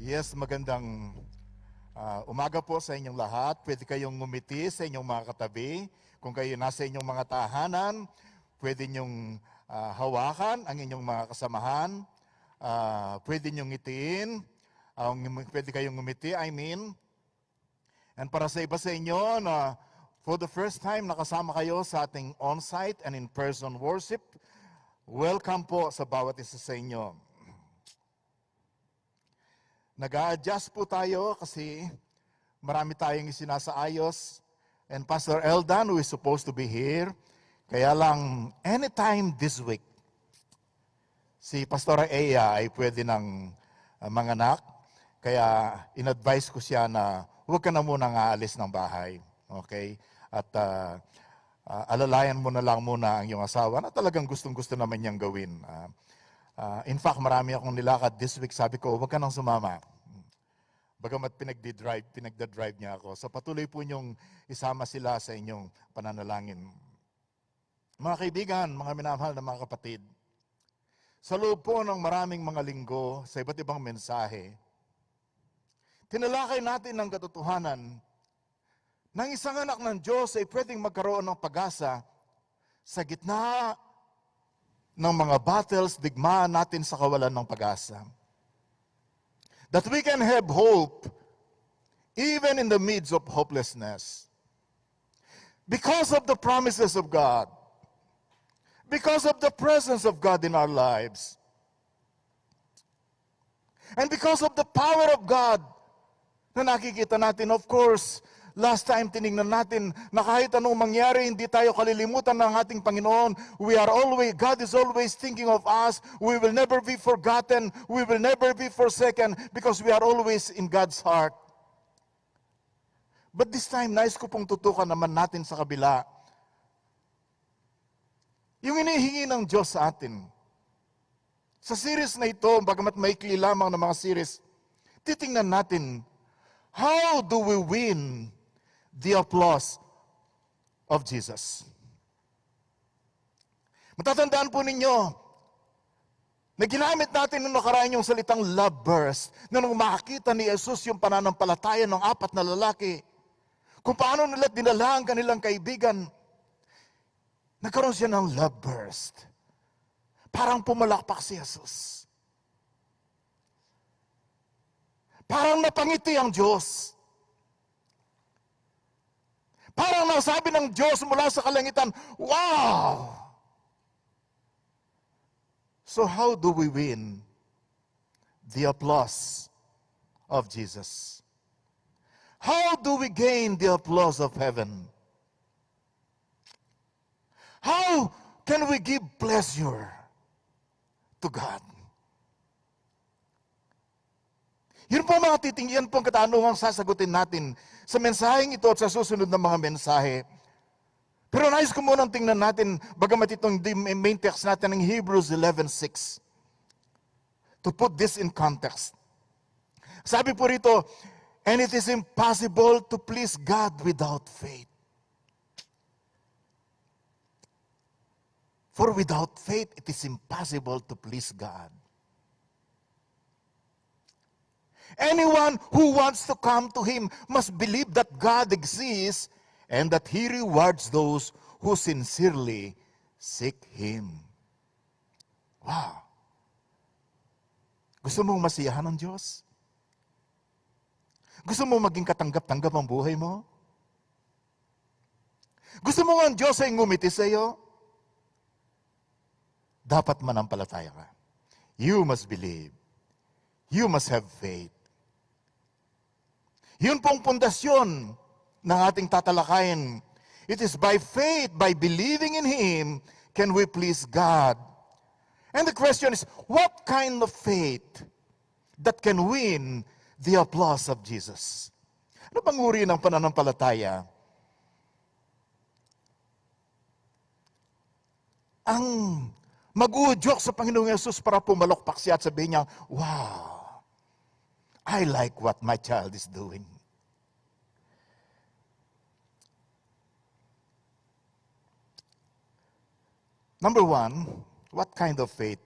Yes, magandang umaga po sa inyong lahat. Pwede kayong ngumiti sa inyong mga katabi. Kung kayo nasa inyong mga tahanan, pwede nyong hawakan ang inyong mga kasamahan. Pwede nyong ngitiin. Pwede kayong ngumiti, I mean. And para sa iba sa inyo na for the first time nakasama kayo sa ating on-site and in-person worship, welcome po sa bawat isa sa inyo. Nag-a-adjust po tayo kasi marami tayong isinasaayos. And Pastor Eldan, who is supposed to be here, kaya lang anytime this week, si Pastora Ea ay pwede ng manganak. Kaya in-advise ko siya na huwag ka na munang aalis ng bahay. Okay? At alalayan mo na lang muna ang iyong asawa na talagang gustong-gusto naman niyang gawin. In fact, marami akong nilakad this week. Sabi ko, huwag ka nang sumama. Bagamat pinagda-drive niya ako. So patuloy po niyong isama sila sa inyong pananalangin. Mga kaibigan, mga minamahal na mga kapatid, sa loob po ng maraming mga linggo sa iba't ibang mensahe, tinalakay natin ang katotohanan ng isang anak ng Diyos ay pwedeng magkaroon ng pag-asa sa gitna ng mga battles, digmaan natin sa kawalan ng pag-asa. That we can have hope even in the midst of hopelessness. Because of the promises of God. Because of the presence of God in our lives. And because of the power of God na nakikita natin. Of course, last time tinignan natin na kahit anong mangyari, hindi tayo kalilimutan ng ating Panginoon. God is always thinking of us. We will never be forgotten. We will never be forsaken because we are always in God's heart. But this time, nais ko pong tutukan naman natin sa kabila. Yung inihingi ng Diyos sa atin. Sa series na ito, bagamat maikli lamang ng mga series, titingnan natin, how do we win the applause of Jesus? Matatandaan po ninyo, na ginamit natin nung nakaraan yung salitang love burst, na nung makakita ni Jesus yung pananampalataya ng 4 na lalaki, kung paano nila dinala ang kanilang kaibigan, nagkaroon siya ng love burst. Parang pumalakpak si Jesus. Parang napangiti ang Diyos. Parang nasabi ng Diyos mula sa kalangitan, wow! So how do we win the applause of Jesus? How do we gain the applause of heaven? How can we give pleasure to God? Yun po mga titingin po ang katanungang sasagutin natin sa mensaheng ito at sa susunod na mga mensahe. Pero nais ko munang tingnan natin, bagamat itong main text natin ng Hebrews 11:6. To put this in context. Sabi po rito, and it is impossible to please God without faith. For without faith, it is impossible to please God. Anyone who wants to come to Him must believe that God exists and that He rewards those who sincerely seek Him. Wow! Gusto mong masiyahan ng Diyos? Gusto mo maging katanggap-tanggap ang buhay mo? Gusto mo ang Diyos ay ngumiti sa iyo? Dapat manampalataya ka. You must believe. You must have faith. Yun pong pundasyon ng ating tatalakayin. It is by faith, by believing in Him, can we please God. And the question is, what kind of faith that can win the applause of Jesus? Ano bang uri ng pananampalataya? Ang mag-uudyok sa Panginoong Yesus para pumalokpak siya at sabihin niya, wow, I like what my child is doing. Number one, what kind of faith?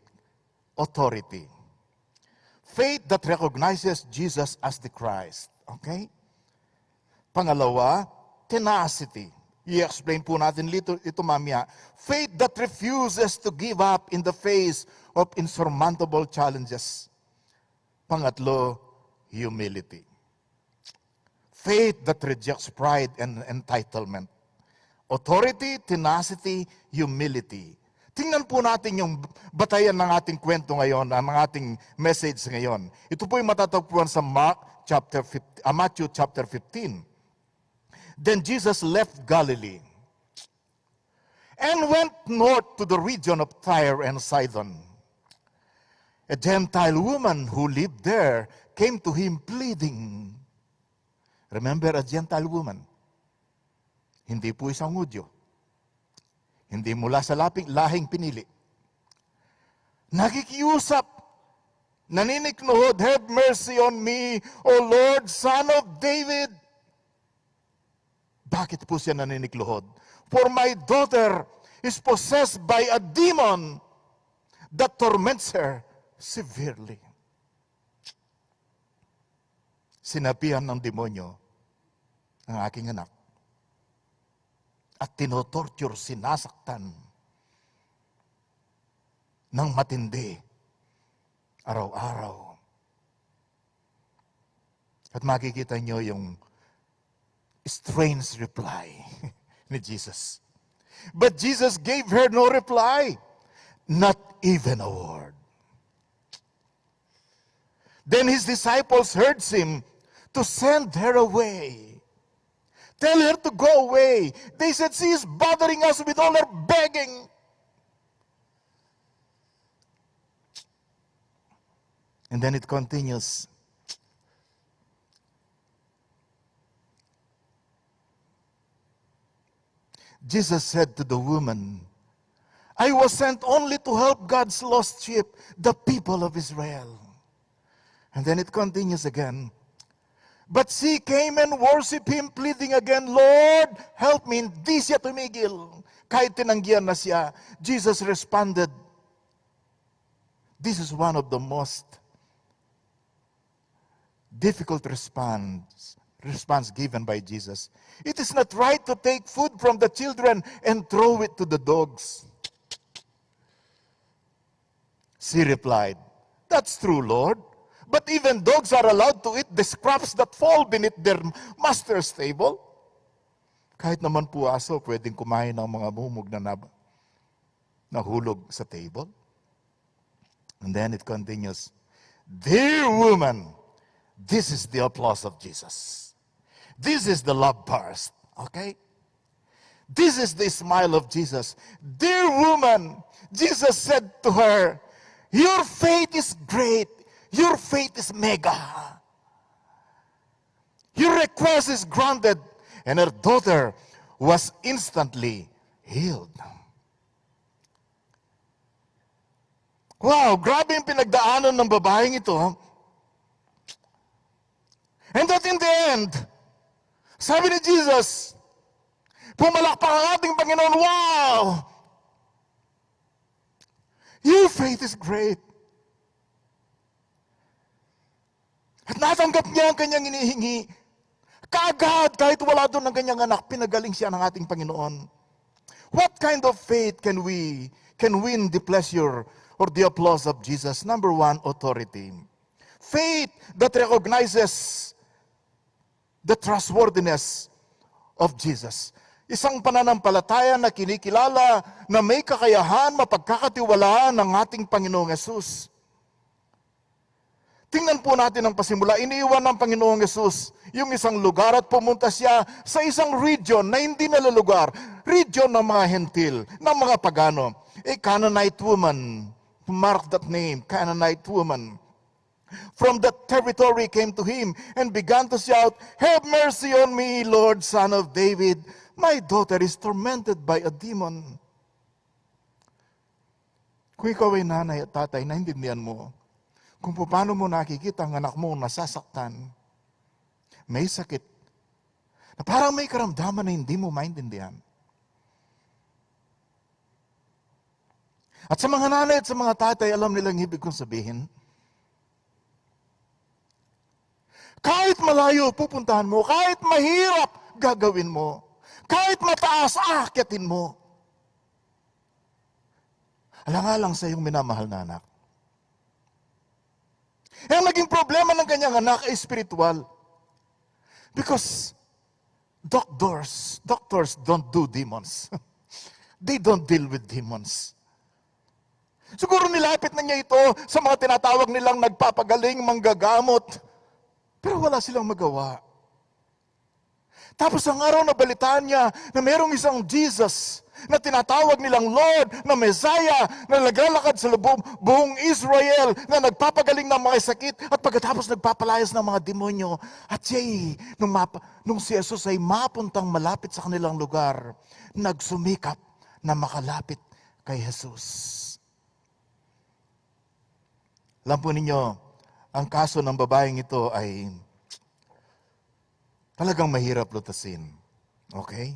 Authority. Faith that recognizes Jesus as the Christ. Okay? Pangalawa, tenacity. I-explain po natin ito mamaya. Faith that refuses to give up in the face of insurmountable challenges. Pangatlo, humility. Faith that rejects pride and entitlement. Authority, tenacity, humility. Tingnan po natin yung batayan ng ating kwento ngayon, ang ating message ngayon. Ito po yung matatagpuan sa Matthew chapter 15. Then Jesus left Galilee and went north to the region of Tyre and Sidon. A Gentile woman who lived there came to him pleading. Remember a Gentile woman? Hindi po isang Hudyo. Hindi mula sa lahing pinili. Nakikiusap, naniniknuhod, "Have mercy on me, O Lord, Son of David." Bakit po siya naninikluhod? "For my daughter is possessed by a demon that torments her severely." Sinabihan ng demonyo ang aking anak at tinotorture, sinasaktan ng matindi araw-araw. At makikita nyo yung strange reply ni Jesus. But Jesus gave her no reply, not even a word. Then his disciples urged him to send her away. Tell her to go away. They said, "She is bothering us with all her begging." And then it continues. Jesus said to the woman, "I was sent only to help God's lost sheep, the people of Israel." And then it continues again. But she came and worshiped him, pleading again, "Lord, help me." Hindi siya tumigil. Kahit tinanggihan na siya, Jesus responded. This is one of the most difficult response given by Jesus. "It is not right to take food from the children and throw it to the dogs." She replied, "That's true, Lord. But even dogs are allowed to eat the scraps that fall beneath their master's table." Kahit naman po aso, pwedeng kumain ng mga mumog na nahulog sa table. And then it continues, "Dear woman," this is the applause of Jesus. This is the love burst, okay? This is the smile of Jesus. "Dear woman," Jesus said to her, "your faith is great. Your faith is mega. Your request is granted." And her daughter was instantly healed. Wow, grabe yung pinagdaanan ng babaeng ito. And that in the end, sabi ni Jesus, pumalakpak ang ating Panginoon, "Wow! Your faith is great." At natanggap niya ang kanyang inihingi. Kaagad, kahit wala doon ang kanyang anak, pinagaling siya ng ating Panginoon. What kind of faith can win the pleasure or the applause of Jesus? Number one, authority. Faith that recognizes the trustworthiness of Jesus. Isang pananampalataya na kinikilala na may kakayahan, mapagkakatiwalaan ng ating Panginoong Yesus. Tingnan po natin ang pasimula. Iniiwan ng Panginoong Yesus yung isang lugar at pumunta siya sa isang region na hindi nalulugar. Region ng mga hentil, ng mga pagano. A Canaanite woman, mark that name, Canaanite woman, from that territory came to him and began to shout, "Have mercy on me, Lord, Son of David. My daughter is tormented by a demon." Kung ikaw ay nanay at tatay, naintindihan mo kung paano mo nakikita ang anak mo nasasaktan, may sakit, na parang may karamdaman na hindi mo maintindihan. At sa mga nanay at sa mga tatay, alam nilang ibig kong sabihin, Kahit malayo, pupuntahan mo. Kahit mahirap, gagawin mo. Kahit mataas, aakyatin mo. Alang-alang sa iyong minamahal na anak. Ang naging problema ng kanyang anak ay spiritual. Because doctors don't do demons. They don't deal with demons. Siguro nilapit na niya ito sa mga tinatawag nilang nagpapagaling, manggagamot. Pero wala silang magawa. Tapos ang araw na balitaan niya na mayroong isang Jesus na tinatawag nilang Lord, na Messiah, na naglalakad sa buong Israel, na nagpapagaling ng mga sakit, at pagkatapos nagpapalayas ng mga demonyo. At siya'y, nung si Jesus ay mapuntang malapit sa kanilang lugar, nagsumikap na makalapit kay Jesus. Alam po ninyo, ang kaso ng babaeng ito ay talagang mahirap lutasin. Okay?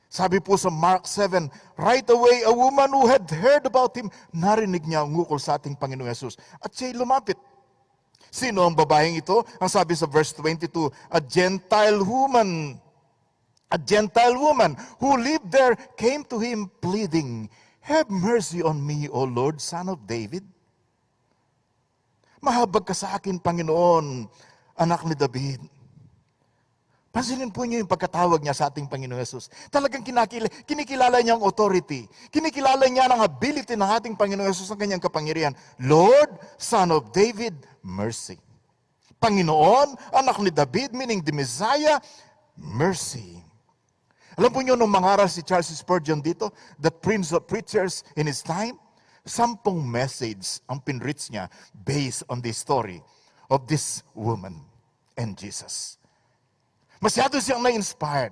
Sabi po sa Mark 7, right away, a woman who had heard about him, narinig niya ang ukol sa ating Panginoong Yesus. At siya'y lumapit. Sino ang babaeng ito? Ang sabi sa verse 22, a Gentile woman who lived there came to him pleading, have mercy on me, O Lord, Son of David. Mahabag ka sa akin, Panginoon, anak ni David. Pansinin po niyo yung pagkatawag niya sa ating Panginoon Yesus. Talagang kinikilala niya ang authority. Kinikilala niya ang ability ng ating Panginoon Yesus ang kanyang kapangyarihan. Lord, Son of David, mercy. Panginoon, anak ni David, meaning the Messiah, mercy. Alam po niyo nung mangaral si Charles Spurgeon dito, the prince of preachers in his time, 10 message ang pinreach niya based on the story of this woman and Jesus. Masyado siyang na-inspired.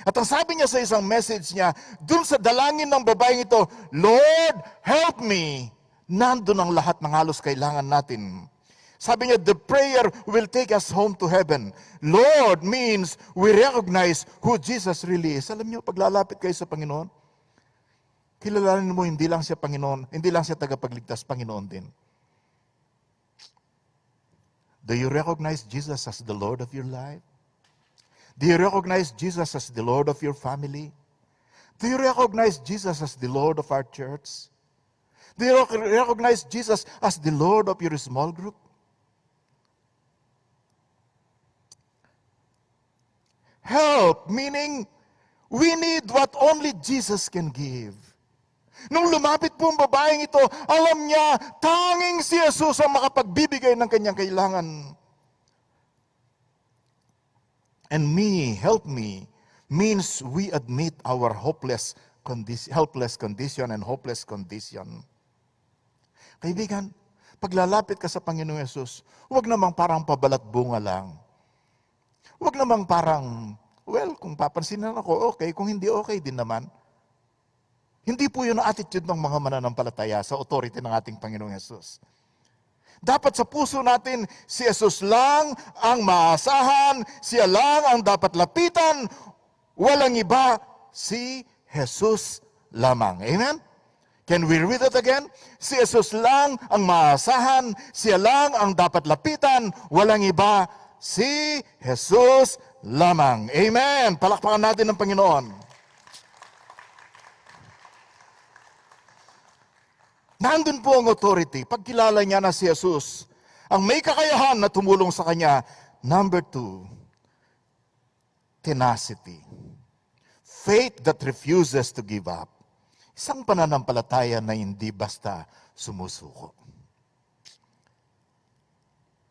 At ang sabi niya sa isang message niya, dun sa dalangin ng babaeng ito, Lord, help me. Nandun ang lahat ng halos kailangan natin. Sabi niya, the prayer will take us home to heaven. Lord means we recognize who Jesus really is. Alam niyo, paglalapit kayo sa Panginoon, kilalanin mo hindi lang siya Panginoon, hindi lang siya tagapagligtas, Panginoon din. Do you recognize Jesus as the Lord of your life? Do you recognize Jesus as the Lord of your family? Do you recognize Jesus as the Lord of our church? Do you recognize Jesus as the Lord of your small group? Help, meaning we need what only Jesus can give. Nung lumapit po ang babaeng ito, alam niya, tanging si Jesus ang makapagbibigay ng kanyang kailangan. And help me, means we admit our helpless condition and hopeless condition. Kaibigan, paglalapit ka sa Panginoong Yesus, huwag namang parang pabalat bunga lang. Huwag namang parang, well, kung papansinan ako, okay. Kung hindi, okay din naman. Hindi po yun ang attitude ng mga mananampalataya sa authority ng ating Panginoong Yesus. Dapat sa puso natin, si Jesus lang ang maasahan, siya lang ang dapat lapitan, walang iba, si Jesus lamang. Amen? Can we read it again? Si Jesus lang ang maasahan, siya lang ang dapat lapitan, walang iba, si Jesus lamang. Amen? Palakpakan natin ng Panginoon. Nandun po ang authority. Pagkilala niya na si Jesus, ang may kakayahan na tumulong sa kanya. Number 2, tenacity. Faith that refuses to give up. Isang pananampalataya na hindi basta sumusuko.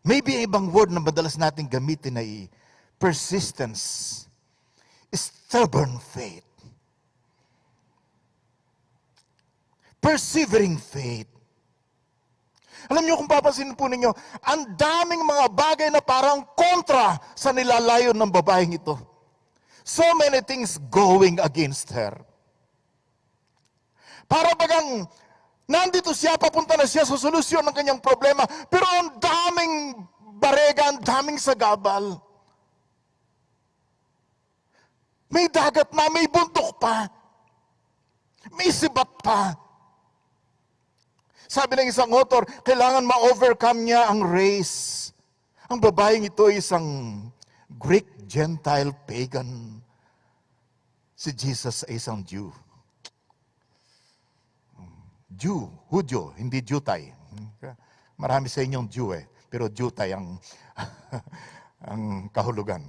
Maybe ibang word na madalas natin gamitin ay persistence, stubborn faith. Persevering faith. Alam niyo kung papansin po ninyo, ang daming mga bagay na parang kontra sa nilalayon ng babaeng ito. So many things going against her. Para bagang nandito siya, papunta na siya sa solusyon ng kanyang problema, pero ang daming barega, ang daming sagabal. May dagat na, may bundok pa. May sibat pa. Sabi ng isang author, kailangan ma-overcome niya ang race. Ang babaeng ito ay isang Greek, Gentile, pagan. Si Jesus ay isang Jew. Jew, Hudyo, hindi Jutay. Marami sa inyong Jew pero Jutay ang, ang kahulugan.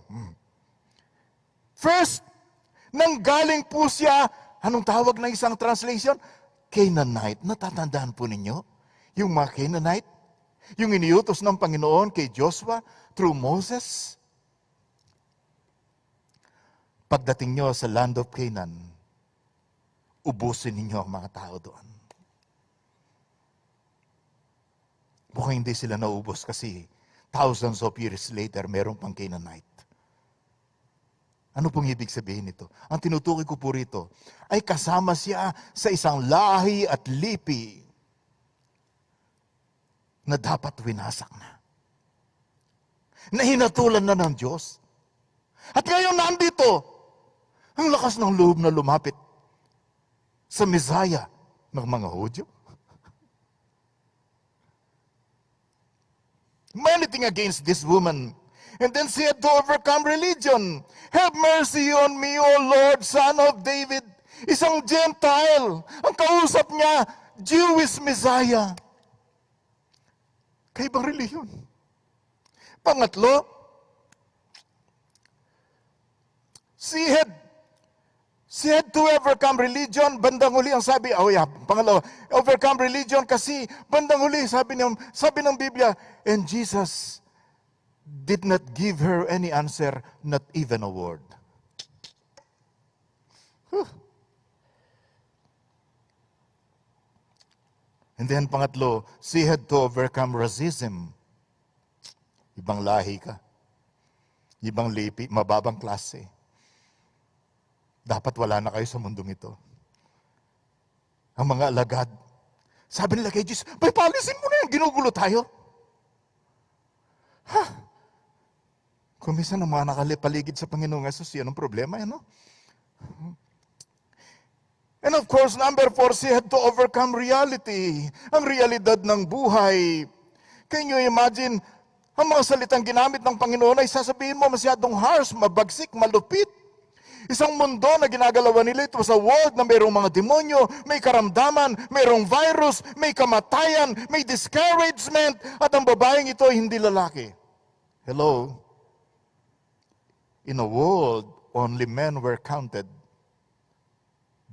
First, nanggaling po siya, anong tawag ng isang translation? Canaanite. Natatandaan po ninyo? Yung mga Canaanite? Yung iniutos ng Panginoon kay Joshua through Moses? Pagdating nyo sa land of Canaan, ubusin ninyo ang mga tao doon. Mukhang hindi sila naubos kasi thousands of years later, meron pang Canaanite. Ano pong ibig sabihin nito? Ang tinutukoy ko po rito ay kasama siya sa isang lahi at lipi na dapat winasak na. Na hinatulan na ng Diyos. At ngayon nandito, ang lakas ng loob na lumapit sa Messiah ng mga Hudyo. Anything against this woman. And then she had to overcome religion. Have mercy on me, O Lord, Son of David. Isang Gentile. Ang kausap niya, Jewish Messiah. Kaibang reliyon. Pangatlo, she had to overcome religion. Bandang huli ang sabi, pangalawa, overcome religion kasi bandang huli, sabi ng Biblia, and Jesus did not give her any answer, not even a word. And then pangatlo, she had to overcome racism. Ibang lahi ka. Ibang lipi, mababang klase. Dapat wala na kayo sa mundong ito. Ang mga alagad, sabi nila kay Jesus, palisin mo na yan, ginugulo tayo. Kung minsan ang mga nakalipaligid sa Panginoong Jesus, yan ang problema, yan, no? And of course, number 4, she had to overcome reality. Ang realidad ng buhay. Can you imagine, ang mga salitang ginamit ng Panginoon ay sasabihin mo masyadong harsh, mabagsik, malupit. Isang mundo na ginagalawan nila, ito sa world na mayroong mga demonyo, may karamdaman, mayroong virus, may kamatayan, may discouragement, at ang babaeng ito ay hindi lalaki. Hello? In a world, only men were counted.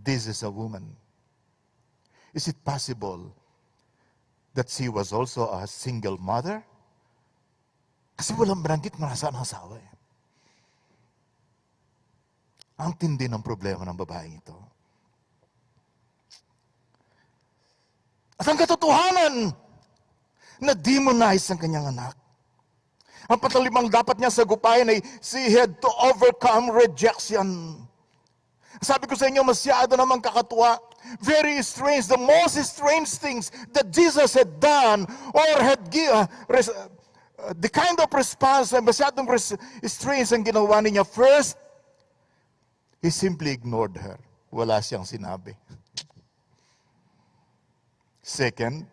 This is a woman. Is it possible that she was also a single mother? Kasi walang branggit na nasaan ang asawa eh. Ang tindi ng problema ng babaeng ito. At ang katotohanan, na-demonize ang kanyang anak. Ang patalimang dapat niya sagupayan ay she had to overcome rejection. Sabi ko sa inyo, masyado namang kakatuwa. Very strange. The most strange things that Jesus had done or had the kind of response, masyadong strange ang ginawa niya. First, he simply ignored her. Wala siyang sinabi. Second,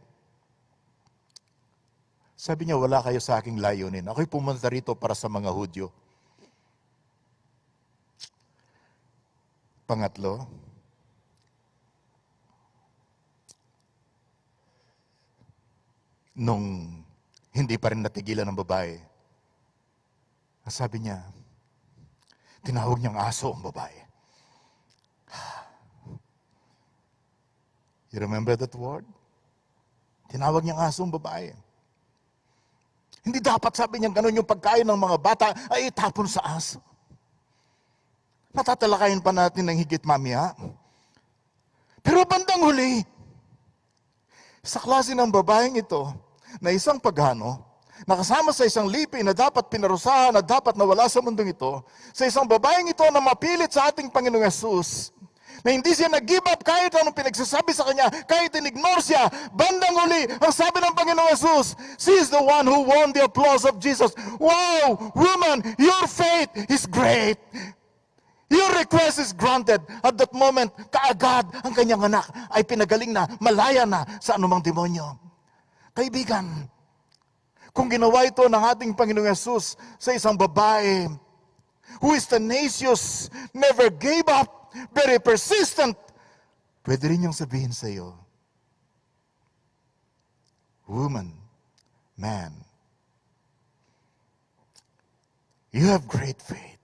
sabi niya, wala kayo sa aking layunin. Ako'y pumunta rito para sa mga Hudyo. Pangatlo, nung hindi pa rin natigilan ng babae, sabi niya, tinawag niyang aso ang babae. You remember that word? Tinawag niyang aso ang babae. Hindi dapat sabi niya ganun yung pagkain ng mga bata ay itapon sa aso. Matatalakayin pa natin ng higit mamaya. Pero bandang huli, sa klase ng babaeng ito, na isang pagano, nakasama sa isang lipi na dapat pinarusahan, na dapat nawala sa mundong ito, sa isang babaeng ito na mapilit sa ating Panginoong Yesus, na hindi siya nag-give up kahit anong pinagsasabi sa kanya, kahit in-ignore siya, bandang huli, ang sabi ng Panginoong Yesus, she is the one who won the applause of Jesus. Wow, woman, your faith is great. Your request is granted. At that moment, kaagad ang kanyang anak ay pinagaling na, malaya na sa anumang demonyo. Kaibigan, Kung ginawa ito ng ating Panginoong Yesus sa isang babae who is tenacious, never gave up, very persistent, pwede rin niyang sabihin sa iyo, woman, man, you have great faith.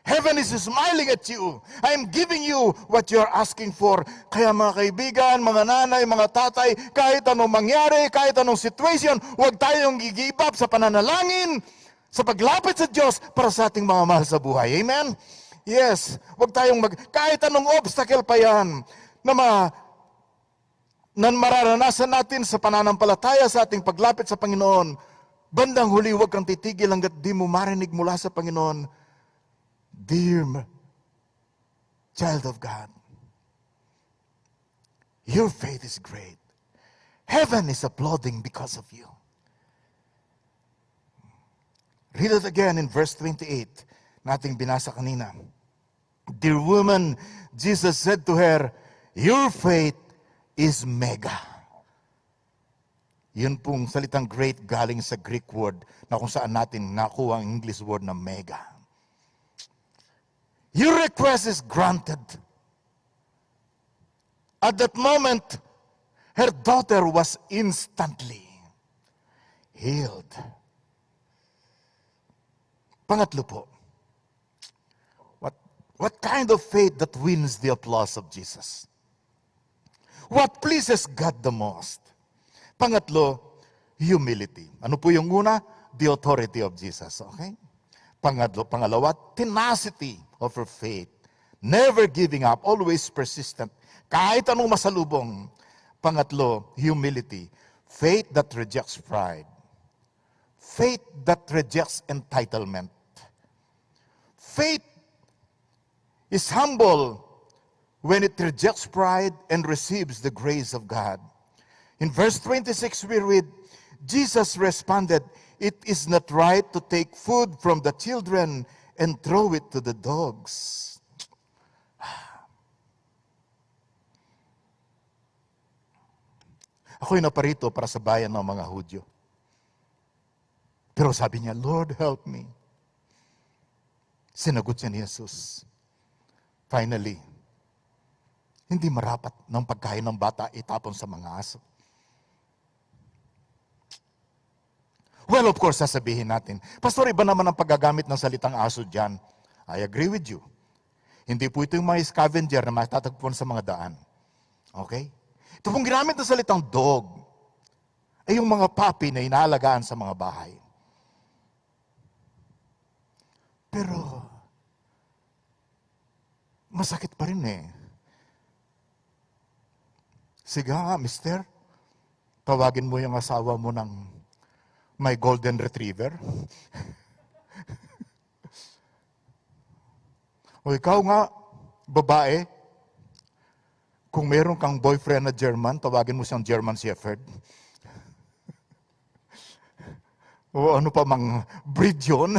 Heaven is smiling at you. I'm giving you what you're asking for. Kaya mga kaibigan, mga nanay, mga tatay, kahit anong mangyari, kahit anong situation, huwag tayong i-give up sa pananalangin, sa paglapit sa Diyos para sa ating mga mahal sa buhay. Amen? Yes. Huwag tayong kahit anong obstacle pa yan na mararanasan natin sa pananampalataya sa ating paglapit sa Panginoon, bandang huli, huwag kang titigil hanggat di mo marinig mula sa Panginoon, dear child of God, your faith is great. Heaven is applauding because of you. Read it again in verse 28, nating binasa kanina. Dear woman, Jesus said to her, your faith is mega. Yun pong salitang great galing sa Greek word na kung saan natin nakuha ang English word na mega. Your request is granted. At that moment, her daughter was instantly healed. Pangatlo po, what kind of faith that wins the applause of Jesus? What pleases God the most? Pangatlo, humility. Ano po yung una? The authority of Jesus. Okay? Pangalawa, tenacity of her faith. Never giving up, always persistent. Kahit anong masalubong. Pangatlo, humility. Faith that rejects pride. Faith that rejects entitlement. Faith is humble when it rejects pride and receives the grace of God. In verse 26 we read, Jesus responded, it is not right to take food from the children and throw it to the dogs. Ako'y naparito para sa bayan ng mga Hudyo. Pero sabi niya, Lord, help me. Sinagot siya ni Jesus. Finally, hindi marapat ng pagkain ng bata itapon sa mga aso. Well, of course, sasabihin natin, Pastor, iba naman ang paggagamit ng salitang aso dyan. I agree with you. Hindi po ito yung mga scavenger na matatagpuan sa mga daan. Okay? Ito pong ginamit ng salitang dog ay yung mga puppy na inaalagaan sa mga bahay. Pero, masakit pa rin eh. Sige nga, mister, tawagin mo yung asawa mo ng may golden retriever. O ikaw nga, babae, kung meron kang boyfriend na German, tawagin mo siyang German Shepherd. O ano pa mang breed yun.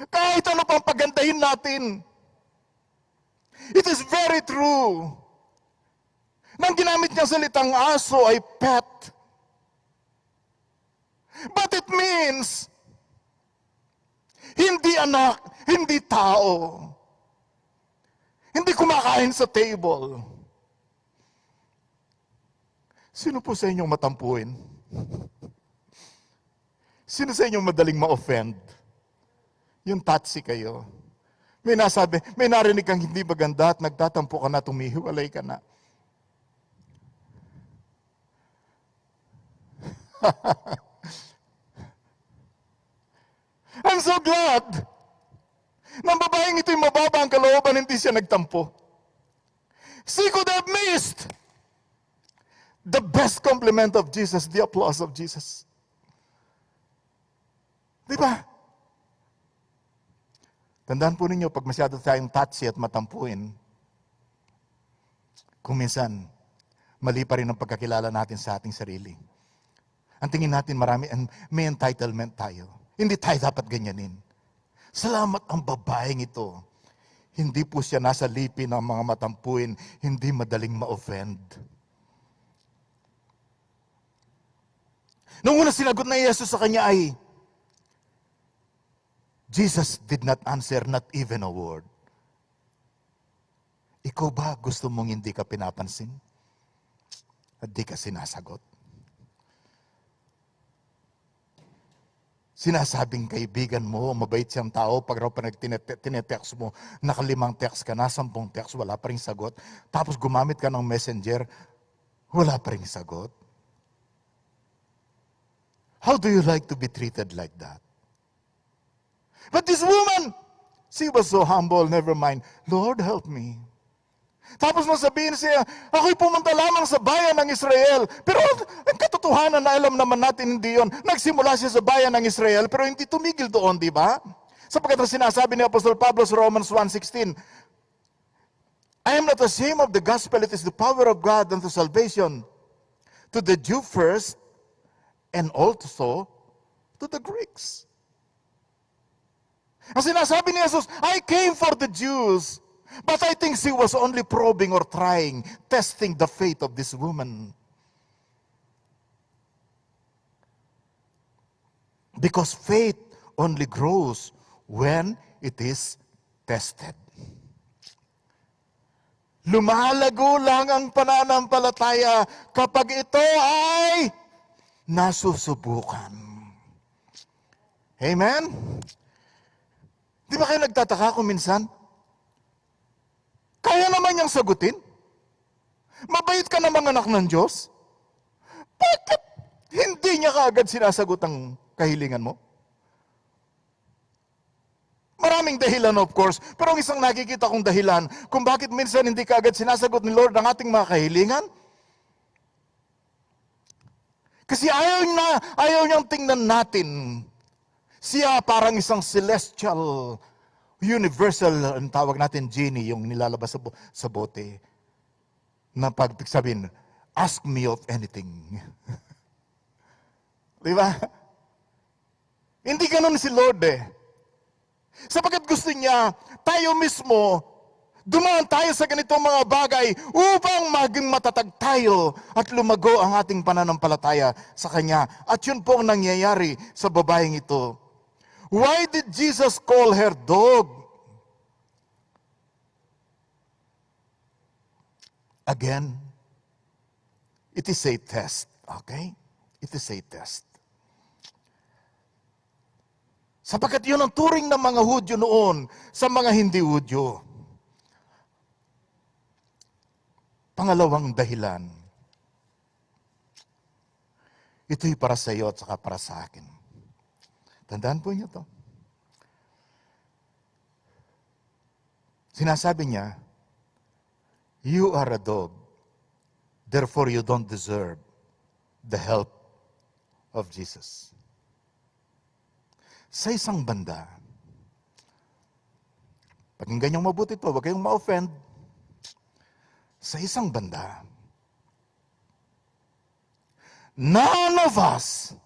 Kahit ano pang pagandahin natin. It is very true. Nang ginamit niya salitang aso ay pet. But it means, hindi anak, hindi tao. Hindi kumakain sa table. Sino po sa inyong matampuin? Sino sa inyong madaling ma-offend? Yung tatsy kayo. May nasabi, may narinig kang hindi maganda at nagtatampo ka na, tumihiwalay ka na. I'm so glad na babaeng ito'y mababa ang kalooban, hindi siya nagtampo. She could have missed the best compliment of Jesus, the applause of Jesus. Di ba? Tandaan po ninyo, pag masyado tayong touchy at matampuin, kung minsan, mali pa rin ang pagkakilala natin sa ating sarili. Ang tingin natin marami, may entitlement tayo. Hindi tayo dapat ganyanin. Salamat ang babaeng ito. Hindi po siya nasa lipi ng mga matampuin, hindi madaling ma-offend. Nung una sinagot na Jesus sa kanya ay, Jesus did not answer not even a word. Ikaw ba gusto mong hindi ka pinapansin? At di ka sinasagot? Sinasabing kaibigan mo, mabait siyang tao, pag raw pa tinetext mo, 5 text ka na, 10 text, wala pa rin sagot. Tapos gumamit ka ng messenger, wala pa rin sagot. How do you like to be treated like that? But this woman, she was so humble, never mind, Lord, help me. Tapos nang sabihin siya, ako'y pumunta lamang sa bayan ng Israel. Pero ang katotohanan na alam naman natin hindi yon. Nagsimula siya sa bayan ng Israel, pero hindi tumigil doon, di ba? Sapagkat ang sinasabi ni Apostol Pablo sa Romans 1:16, I am not ashamed of the gospel, it is the power of God unto salvation, to the Jew first, and also to the Greeks. Ang sinasabi ni Jesus, I came for the Jews, but I think she was only probing or trying, testing the faith of this woman. Because faith only grows when it is tested. Lumalago lang ang pananampalataya kapag ito ay nasusubukan. Amen? Di ba kayo nagtataka kung minsan? Kaya naman niyang sagutin? Mabait ka namang anak ng Diyos? Bakit hindi niya kaagad sinasagot ang kahilingan mo? Maraming dahilan, of course, pero ang isang nakikita kong dahilan kung bakit minsan hindi kaagad sinasagot ni Lord ang ating mga kahilingan, kasi ayaw niyang tingnan natin. Siya parang isang celestial, universal, ang tawag natin genie, yung nilalabas sa bote, na pag sabihin, ask me of anything. Di ba? Hindi ganun si Lord eh. Sapagkat gusto niya, tayo mismo, dumaan tayo sa ganitong mga bagay upang maging matatag tayo at lumago ang ating pananampalataya sa Kanya. At yun po ang nangyayari sa babaeng ito. Why did Jesus call her dog? Again, it is a test, okay? It is a test. Sapagkat yun ang turing ng mga Hudyo noon sa mga hindi Hudyo. Pangalawang dahilan, ito'y para sa iyo at saka para sa akin. Tandaan po niyo to. Sinasabi niya, you are a dog, therefore you don't deserve the help of Jesus. Sa isang banda, pakinggan niyong mabuti to, huwag kayong ma-offend. Sa isang banda, none of us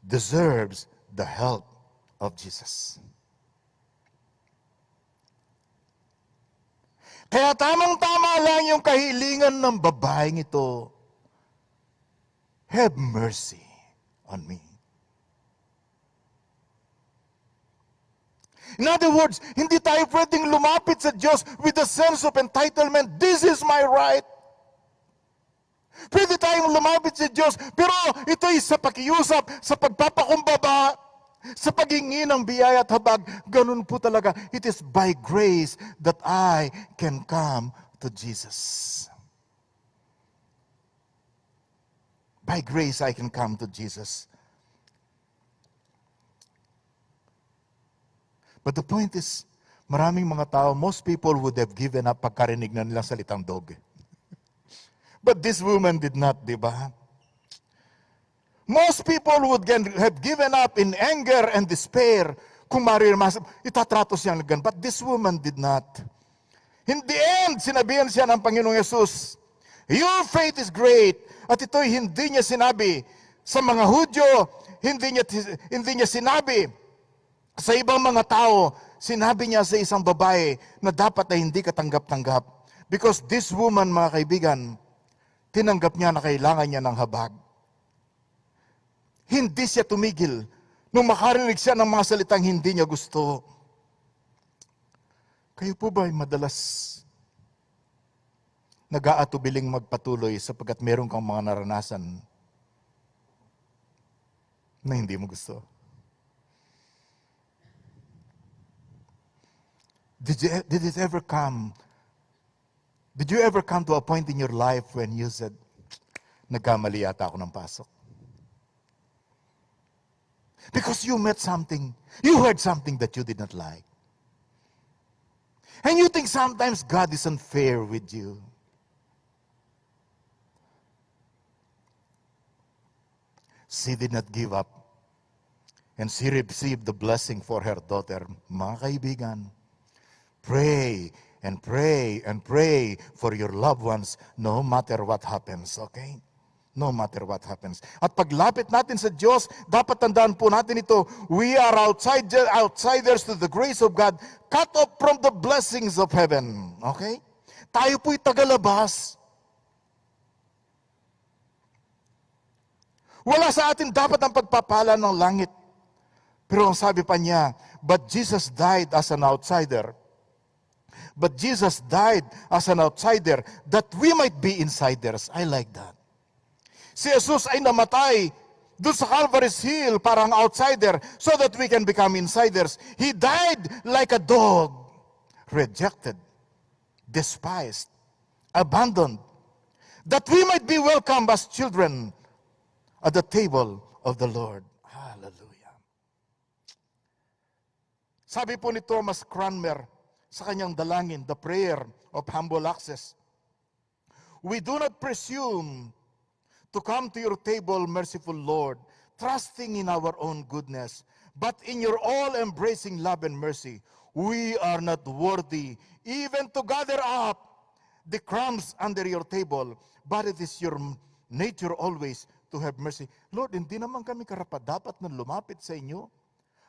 deserves the help of Jesus. Kaya tamang-tama lang yung kahilingan ng babaeng ito. Have mercy on me. In other words, hindi tayo pwedeng lumapit sa Diyos with a sense of entitlement. This is my right. Pwede tayong lumapit sa Diyos, pero ito'y sa pakiusap, sa pagpapakumbaba, sa paghingi ng biyaya at habag. Ganun po talaga. It is by grace that I can come to Jesus. By grace I can come to Jesus. But the point is, maraming mga tao, most people would have given up pagkarinig na nilang salitang dog. But this woman did not, di ba? Most people would have given up in anger and despair kung itatrato siyang ganun. But this woman did not. In the end, sinabihan siya ng Panginoong Yesus, your faith is great. At ito'y hindi niya sinabi sa mga Hudyo, hindi niya sinabi sa ibang mga tao, sinabi niya sa isang babae na dapat ay hindi katanggap-tanggap. Because this woman, mga kaibigan, tinanggap niya na kailangan niya ng habag. Hindi siya tumigil nung makarinig siya ng mga salitang hindi niya gusto. Kayo po ba ay madalas nag-aatubiling magpatuloy sapagkat meron kang mga naranasan na hindi mo gusto? Did it ever come? Did you ever come to a point in your life when you said, nagkamali yata ako ng pasok? Because you met something, you heard something that you did not like. And you think sometimes God is unfair with you. She did not give up. And she received the blessing for her daughter. Mga kaibigan, pray and pray and pray for your loved ones no matter what happens, okay? No matter what happens. At paglapit natin sa Diyos, dapat tandaan po natin ito, we are outsiders to the grace of God, cut off from the blessings of heaven. Okay? Tayo po'y tagalabas. Wala sa atin dapat ang pagpapala ng langit. Pero ang sabi pa niya, but Jesus died as an outsider. But Jesus died as an outsider that we might be insiders. I like that. Si Jesus ay namatay doon sa Calvary's Hill parang outsider so that we can become insiders. He died like a dog, rejected, despised, abandoned, that we might be welcomed as children at the table of the Lord. Hallelujah. Sabi po ni Thomas Cranmer sa kanyang dalangin, the prayer of humble access, we do not presume to come to your table, merciful Lord, trusting in our own goodness, but in your all-embracing love and mercy, we are not worthy even to gather up the crumbs under your table, but it is your nature always to have mercy. Lord, hindi naman kami karapat-dapat na lumapit sa inyo,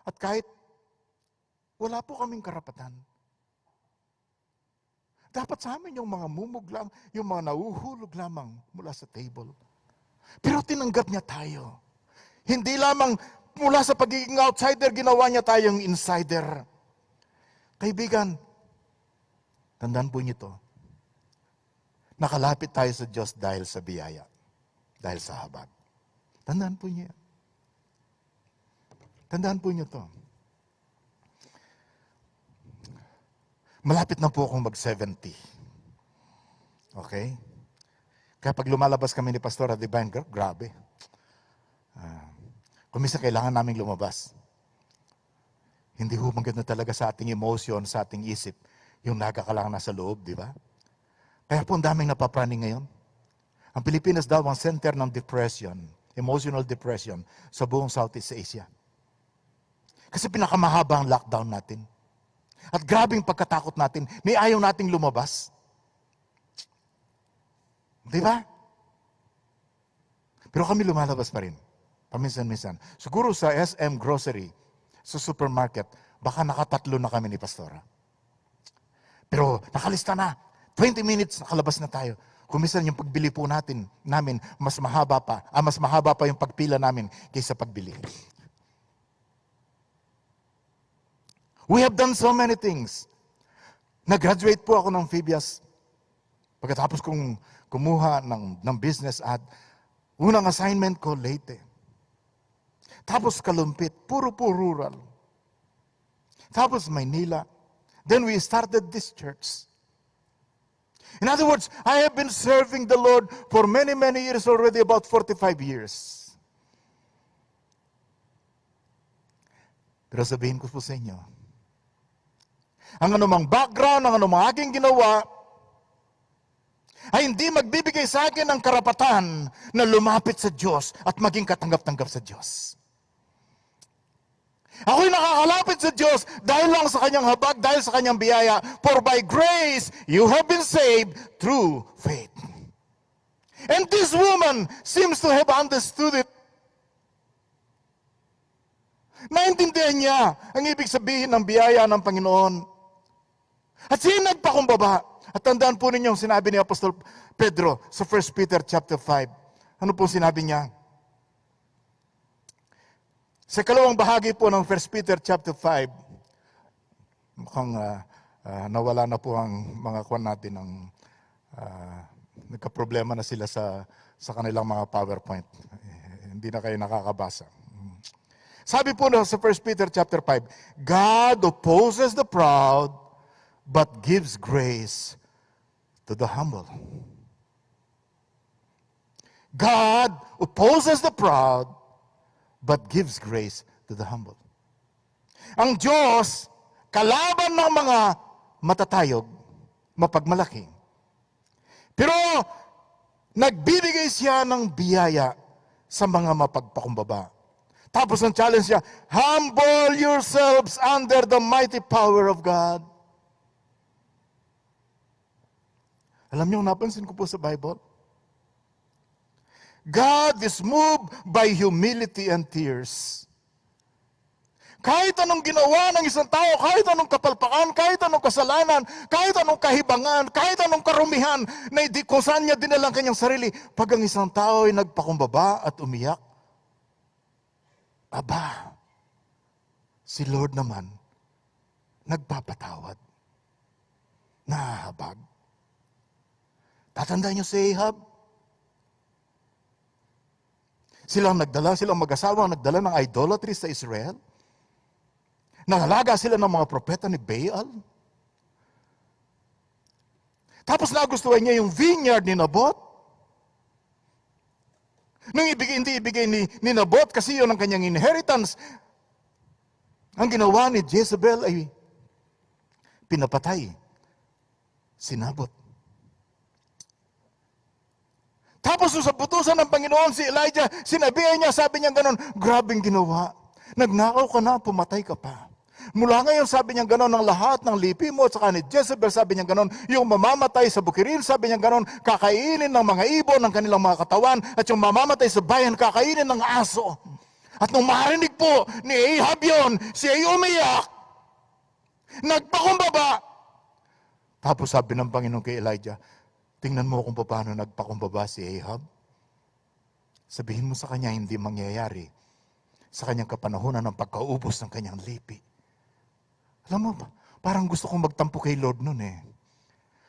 at kahit wala po kaming karapatan, dapat sa amin yung mga mumug lang, yung mga nauhulog lamang mula sa table. Pero tinanggap niya tayo. Hindi lamang mula sa pagiging outsider, ginawa niya tayong insider. Kaibigan, tandaan po niyo to. Nakalapit tayo sa Diyos dahil sa biyaya. Dahil sa habag. Tandaan po niyo. Tandaan po niyo to. Malapit na po akong mag-70. Okay? Kaya pag lumalabas kami ni Pastor at Divine, grabe. Kung minsan kailangan naming lumabas. Hindi ho maganda talaga sa ating emotion, sa ating isip, yung nagkakalang nasa loob, di ba? Kaya po ang daming napapraning ngayon. Ang Pilipinas daw ang center ng depression, emotional depression, sa buong Southeast Asia. Kasi pinakamahaba ang lockdown natin. At grabing pagkatakot natin, may ayaw nating lumabas. Di ba? Pero kami lumalabas pa rin. Paminsan-minsan. Siguro sa SM Grocery, sa supermarket, baka nakatatlo na kami ni Pastora. Pero nakalista na. 20 minutes, nakalabas na tayo. Kumisan yung pagbili po namin, mas mahaba pa yung pagpila namin kaysa pagbili. We have done so many things. Nag-graduate po ako ng Phoebias. Pagkatapos kong kumuha ng business ad, unang assignment ko, Leyte. Tapos Kalumpit, puro rural. Tapos Maynila. Then we started this church. In other words, I have been serving the Lord for many, many years already, about 45 years. Pero sabihin ko po sa inyo, ang anumang background, ang anumang aking ginawa, ay hindi magbibigay sa akin ng karapatan na lumapit sa Diyos at maging katanggap-tanggap sa Diyos. Ako'y nakakalapit sa Diyos dahil lang sa kanyang habag, dahil sa kanyang biyaya. For by grace, you have been saved through faith. And this woman seems to have understood it. Naintindihan niya ang ibig sabihin ng biyaya ng Panginoon. At siya nagpakumbaba. At tandaan po ninyo sinabi ni Apostol Pedro sa 1 Peter chapter 5. Ano po sinabi niya? Sa kalawang bahagi po ng 1 Peter chapter 5, mukhang nawala na po ang mga kwan natin ng nagka-problema na sila sa kanilang mga PowerPoint. Hindi na kayo nakakabasa. Sabi po na sa 1 Peter chapter 5, God opposes the proud, but gives grace to the humble. God opposes the proud, but gives grace to the humble. Ang Diyos, kalaban ng mga matatayog, mapagmalaki. Pero, nagbibigay siya ng biyaya sa mga mapagpakumbaba. Tapos ang challenge niya, humble yourselves under the mighty power of God. Alam niyo, napansin ko po sa Bible, God is moved by humility and tears. Kahit anong ginawa ng isang tao, kahit anong kapalpakan, kahit anong kasalanan, kahit anong kahibangan, kahit anong karumihan, na kung saan niya dinalang kanyang sarili, pag ang isang tao ay nagpakumbaba at umiyak, aba, si Lord naman, nagpapatawad. Nahahabag. Tatandaan niyo si Ahab? Silang mag-asawa, nagdala ng idolatry sa Israel. Nangalaga sila ng mga propeta ni Baal. Tapos nagustuhan niya yung vineyard ni Nabot. Hindi ibigay ni Nabot kasi yun ang kanyang inheritance. Ang ginawa ni Jezebel ay pinapatay si Nabot. Tapos sa putusan ng Panginoon si Elijah, sinabihan niya, sabi niya gano'n, grabing ginawa. Nagnakaw ka na, pumatay ka pa. Mula ngayon, sabi niya gano'n, ng lahat ng lipi mo, at saka ni Jezebel, sabi niya gano'n, yung mamamatay sa bukiril, sabi niya gano'n, kakainin ng mga ibon ng kanilang mga katawan, at yung mamamatay sa bayan, kakainin ng aso. At nung marinig po ni Ahab yun, siya ay umiyak, nagpakumbaba. Tapos sabi ng Panginoon kay Elijah, tingnan mo kung paano nagpakumbaba si Ahab. Sabihin mo sa kanya, hindi mangyayari sa kanyang kapanahunan ng pagkaubos ng kanyang lipi. Alam mo ba, parang gusto kong magtampo kay Lord nun eh.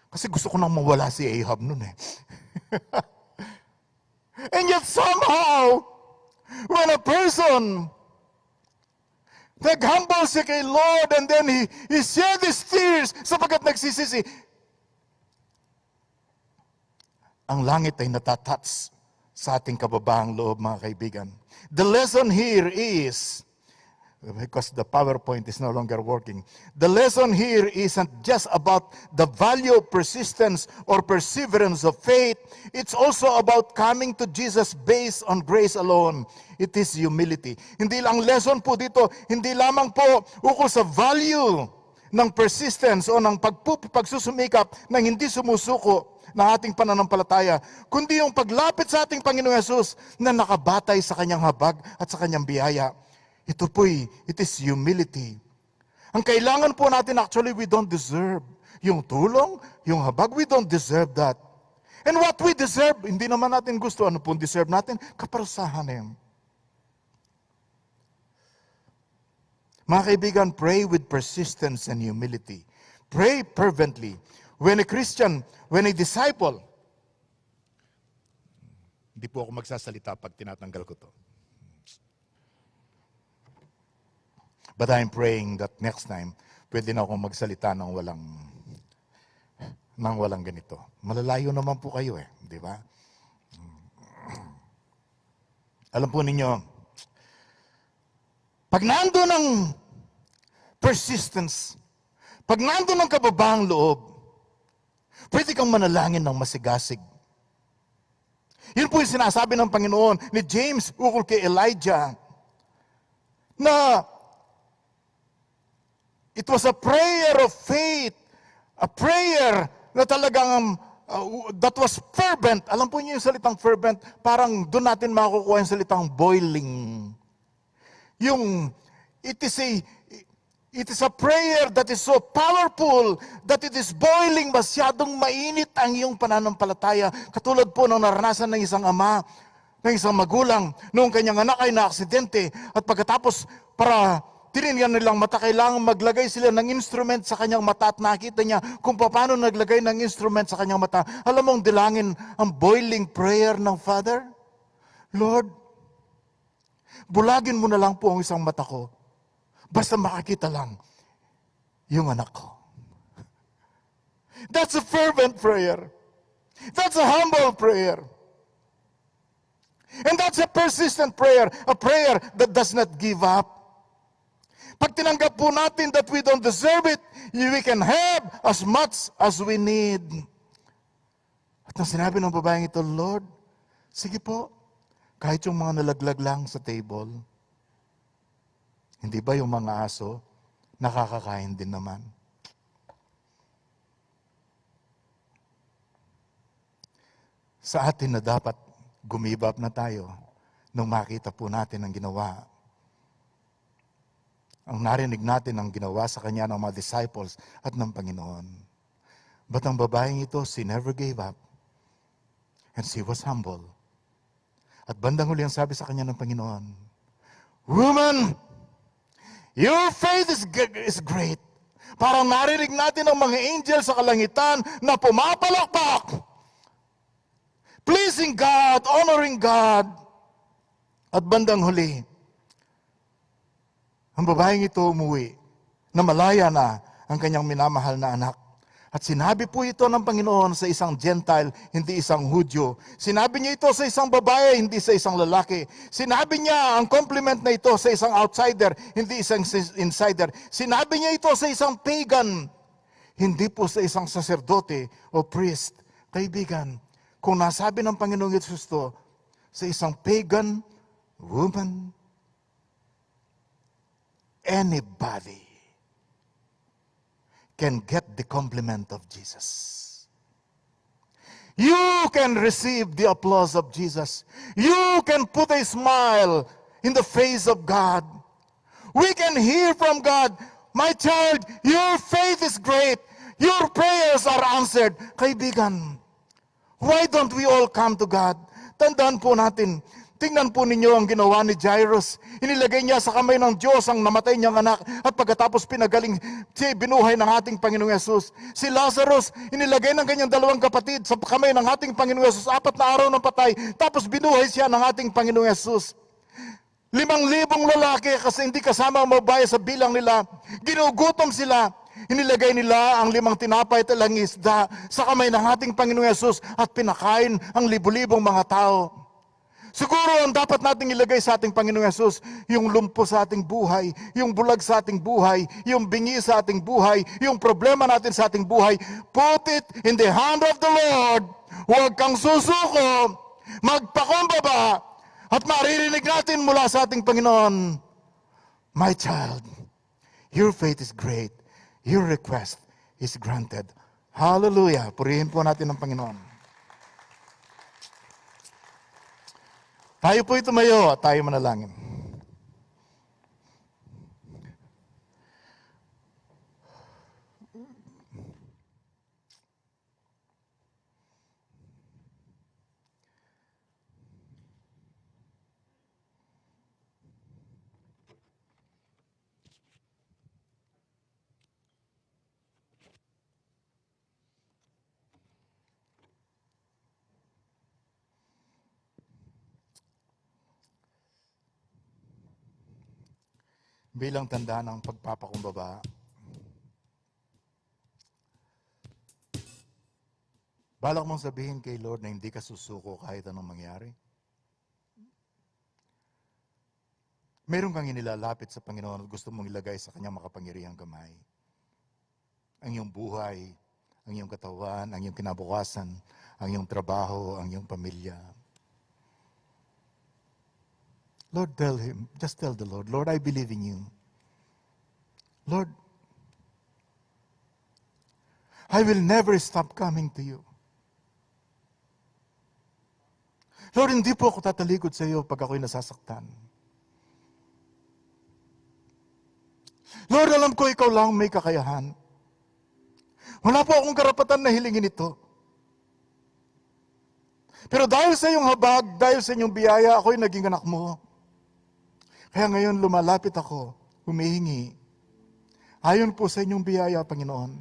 Kasi gusto ko nang mawala si Ahab nun eh. And yet somehow, when a person naghambal siya kay Lord and then he shed his tears sapagkat nagsisisi, ang langit ay natatats sa ating kababahang loob, mga kaibigan. The lesson here is, because the PowerPoint is no longer working, the lesson here isn't just about the value of persistence or perseverance of faith. It's also about coming to Jesus based on grace alone. It is humility. Hindi lang lesson po dito, hindi lamang po ukol sa value ng persistence o ng pagsusumikap ng hindi sumusuko ng ating pananampalataya, kundi yung paglapit sa ating Panginoong Yesus na nakabatay sa kanyang habag at sa kanyang biyaya. Ito po'y, it is humility. Ang kailangan po natin, actually, we don't deserve yung tulong, yung habag, we don't deserve that. And what we deserve, hindi naman natin gusto. Ano po deserve natin? Kaparusahan na yun. Mga kaibigan, pray with persistence and humility. Pray fervently. When a Christian, when a disciple, hindi po ako magsasalita pag tinatanggal ko to. But I'm praying that next time, pwede na akong magsalita ng walang ganito. Malalayo naman po kayo eh, di ba? Alam po ninyo, pag nandun ang persistence, pag nandun ang kababahang loob, pwede kang manalangin ng masigasig. Yun po yung sinasabi ng Panginoon ni James ukol kay Elijah, na it was a prayer of faith, a prayer na talagang that was fervent. Alam po niyo yung salitang fervent, parang doon natin makukuha yung salitang boiling. It is a prayer that is so powerful that it is boiling, masyadong mainit ang iyong pananampalataya. Katulad po ng naranasan ng isang ama ng isang magulang noong kanyang anak ay naaksidente at pagkatapos para tinignan nilang mata, kailangan maglagay sila ng instrument sa kanyang mata at nakita niya kung paano naglagay ng instrument sa kanyang mata. Alam mong dilangin ang boiling prayer ng Father? Lord, bulagin mo na lang po ang isang mata ko. Basta makakita lang yung anak ko. That's a fervent prayer. That's a humble prayer. And that's a persistent prayer. A prayer that does not give up. Pag tinanggap po natin that we don't deserve it, we can have as much as we need. At nang sinabi ng babaeng ito, Lord, sige po, kahit yung mga nalaglag lang sa table, hindi ba yung mga aso, nakakakain din naman? Sa atin na dapat gumibap na tayo nung makita po natin ang ginawa. Ang narinig natin ang ginawa sa kanya ng mga disciples at ng Panginoon. But ang babaeng ito, she never gave up. And she was humble. At bandang huli ang sabi sa kanya ng Panginoon, Woman, your faith is great. Parang narinig natin ang mga angel sa kalangitan na pumapalakpak. Pleasing God, honoring God. At bandang huli, ang babaeng ito umuwi na malaya na ang kanyang minamahal na anak. At sinabi po ito ng Panginoon sa isang Gentile, hindi isang Hudyo. Sinabi niya ito sa isang babae, hindi sa isang lalaki. Sinabi niya ang compliment na ito sa isang outsider, hindi isang insider. Sinabi niya ito sa isang pagan, hindi po sa isang saserdote o priest. Kaibigan, kung nasabi ng Panginoong Yesus ito sa isang pagan woman, anybody can get the compliment of Jesus. You can receive the applause of Jesus. You can put a smile in the face of God. We can hear from God, my child, your faith is great. Your prayers are answered. Kaibigan, why don't we all come to God? Tandaan po natin, tingnan po ninyo ang ginawa ni Jairus. Inilagay niya sa kamay ng Diyos ang namatay niyang anak at pagkatapos pinagaling siya binuhay ng ating Panginoong Yesus. Si Lazarus, inilagay ng kanyang dalawang kapatid sa kamay ng ating Panginoong Yesus. 4 na araw ng patay, tapos binuhay siya ng ating Panginoong Yesus. 5,000 lalaki kasi hindi kasama ang babae sa bilang nila. Ginugutom sila. Inilagay nila ang 5 tinapay at 2 isda sa kamay ng ating Panginoong Yesus at pinakain ang libu-libong mga tao. Siguro ang dapat nating ilagay sa ating Panginoong Yesus, yung lumpo sa ating buhay, yung bulag sa ating buhay, yung bingi sa ating buhay, yung problema natin sa ating buhay, put it in the hand of the Lord. Huwag kang susuko, magpakumbaba, at maririnig natin mula sa ating Panginoon, My child, your faith is great. Your request is granted. Hallelujah. Purihin po natin ang Panginoon. Tayo po'y tumayo at tayo manalangin. Bilang tanda ng pagpapakumbaba, balak mong sabihin kay Lord na hindi ka susuko kahit anong mangyari? Meron kang inilalapit sa Panginoon at gusto mong ilagay sa kanyang makapangyarihang kamay. Ang iyong buhay, ang iyong katawan, ang iyong kinabukasan, ang iyong trabaho, ang iyong pamilya. Lord, tell Him, just tell the Lord, Lord, I believe in you. Lord, I will never stop coming to you. Lord, hindi po ako tatalikod sa iyo pag ako'y nasasaktan. Lord, alam ko ikaw lang may kakayahan. Wala po akong karapatan na hilingin ito. Pero dahil sa iyong habag, dahil sa inyong biyaya, ako'y naging anak mo. Kaya ngayon lumalapit ako, humihingi. Ayon po sa inyong biyaya, Panginoon.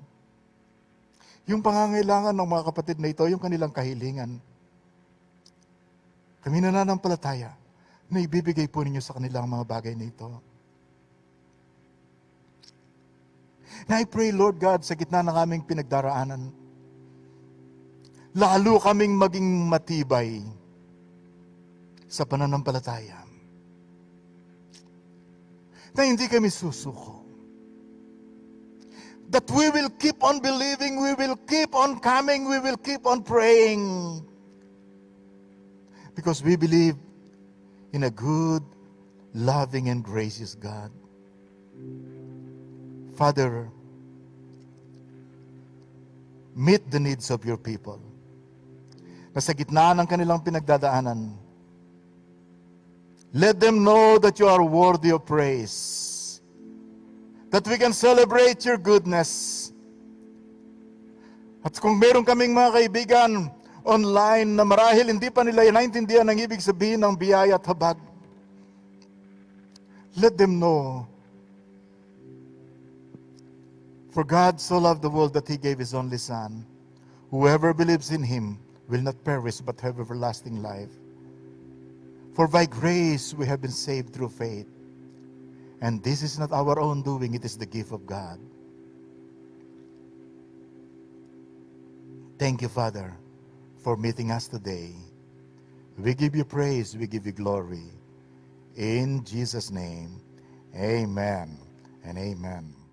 Yung pangangailangan ng mga kapatid na ito, yung kanilang kahilingan. Kami nananampalataya na ibibigay po ninyo sa kanilang mga bagay na ito. Na I pray, Lord God, sa gitna ng aming pinagdaraanan, lalo kaming maging matibay sa pananampalataya. Na hindi kami susuko. That we will keep on believing, we will keep on coming, we will keep on praying. Because we believe in a good, loving, and gracious God. Father, meet the needs of your people. Na sa gitna ng kanilang pinagdadaanan, let them know that you are worthy of praise. That we can celebrate your goodness. At kung meron kaming mga kaibigan online na marahil hindi pa nila naintindihan ang ibig sabihin ng biyaya at habag, let them know. For God so loved the world that He gave His only Son. Whoever believes in Him will not perish but have everlasting life. For by grace we have been saved through faith. And this is not our own doing, it is the gift of God. Thank you, Father, for meeting us today. We give you praise, we give you glory. In Jesus' name, amen and amen.